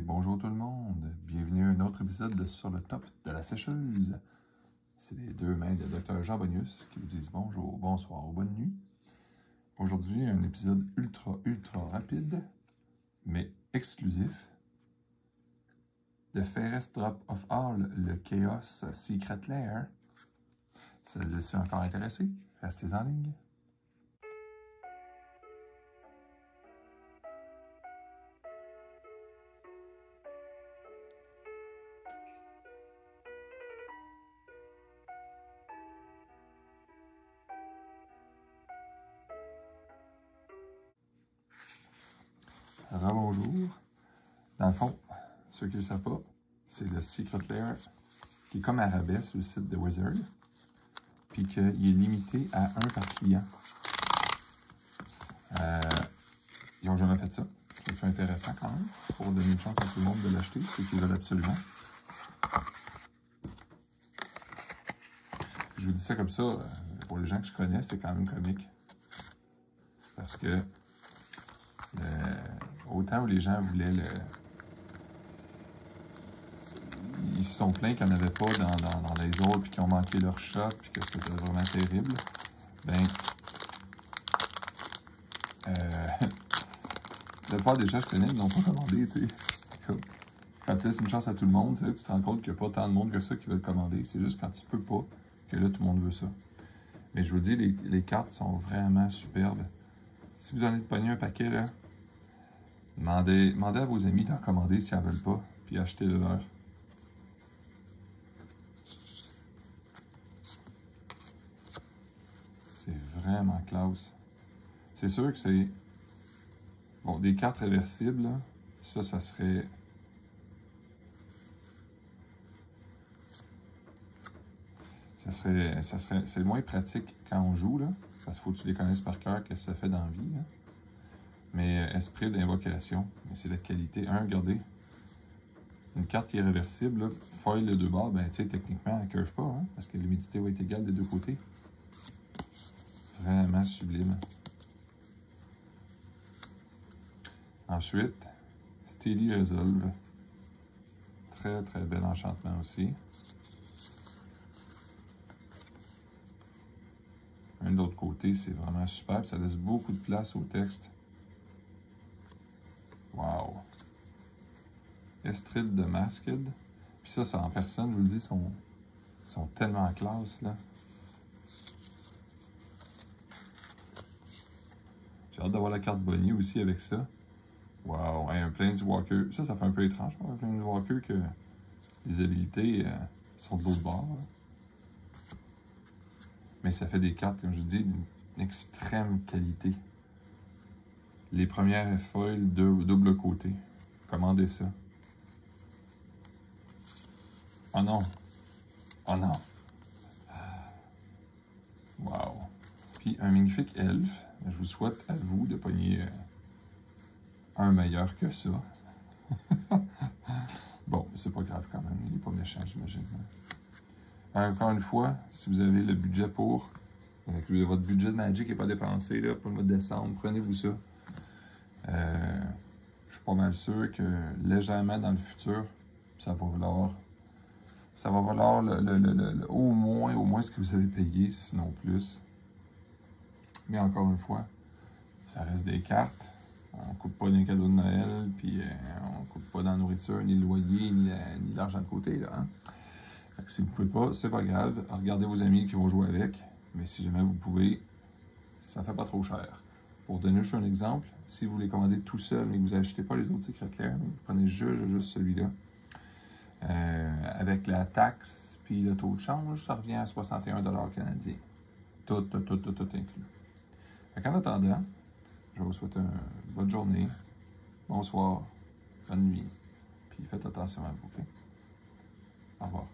bonjour tout le monde. Bienvenue à un autre épisode de Sur le top de la sécheuse. C'est les deux mains de Dr. Jean Bonius qui vous disent bonjour, bonsoir ou bonne nuit. Aujourd'hui, un épisode ultra rapide, mais exclusif de Fairest Drop of All, le Chaos Secret Lair. Si vous êtes encore intéressés, restez en ligne. Bonjour. Dans le fond, ceux qui ne le savent pas, c'est le Secret Lair qui est comme à rabais sur le site de Wizard, puis qu'il est limité à un par client. Ils n'ont jamais fait ça. Je trouve ça intéressant quand même, pour donner une chance à tout le monde de l'acheter, ceux qui veulent absolument. Je vous dis ça comme ça, pour les gens que je connais, c'est quand même comique. Parce que autant où les gens voulaient le... Ils se sont plaints qu'il n'y en avait pas dans les autres, puis qu'ils ont manqué leur shot, puis que c'était vraiment terrible. Ben, la plupart des gens que je connais, ils n'ont pas commandé, tu sais. Quand tu laisses une chance à tout le monde, tu te rends compte qu'il n'y a pas tant de monde que ça qui veut le commander. C'est juste quand tu peux pas que là, tout le monde veut ça. Mais je vous dis, les cartes sont vraiment superbes. Si vous en êtes pogné un paquet, là, demandez à vos amis d'en commander s'ils n'en veulent pas, puis achetez-le leur. C'est vraiment classe. C'est sûr que c'est... Bon, des cartes réversibles, là, ça serait... C'est moins pratique quand on joue, là, parce qu'il faut que tu les connaisses par cœur, qu'est-ce que ça fait dans la vie, là. Mais esprit d'invocation, c'est de qualité. Regardez, une carte qui est réversible, là, foil de deux bords, ben tu sais, techniquement, elle ne curve pas, hein, parce que l'humidité va être égale des deux côtés. Vraiment sublime. Ensuite, Steady Resolve. Très bel enchantement aussi. Un de l'autre côté, c'est vraiment superbe. Ça laisse beaucoup de place au texte. Wow! Estride de Masked. Puis ça en personne, je vous le dis, sont tellement en classe, là. J'ai hâte d'avoir la carte Bonnie aussi avec ça. Wow! Un Planeswalker. Ça fait un peu étrange, un Planeswalker que les habilités sont de l'autre bord, là. Mais ça fait des cartes, comme je vous dis, d'une extrême qualité. Les premières foils double côté. Commandez ça. Oh non! Oh non! Wow! Puis un magnifique elfe. Je vous souhaite à vous de pogner un meilleur que ça. Bon, c'est pas grave quand même. Il n'est pas méchant, j'imagine. Encore une fois, si vous avez le budget pour, que votre budget de Magic n'est pas dépensé là, pour le mois de décembre, prenez-vous ça. Je suis pas mal sûr que légèrement dans le futur, ça va valoir au moins ce que vous avez payé, sinon plus. Mais encore une fois, ça reste des cartes. On ne coupe pas des cadeaux de Noël, puis on ne coupe pas dans la nourriture, ni le loyer, ni l'argent de côté, là, hein? Fait que si vous ne pouvez pas, c'est pas grave. Regardez vos amis qui vont jouer avec. Mais si jamais vous pouvez, ça ne fait pas trop cher. Pour donner juste un exemple, si vous les commandez tout seul, mais que vous n'achetez pas les autres Secret Lair, vous prenez juste celui-là. Avec la taxe puis le taux de change, ça revient à 61 $ canadiens. Tout inclus. En attendant, je vous souhaite une bonne journée, bonsoir, bonne nuit, puis faites attention à vous, ok? Au revoir.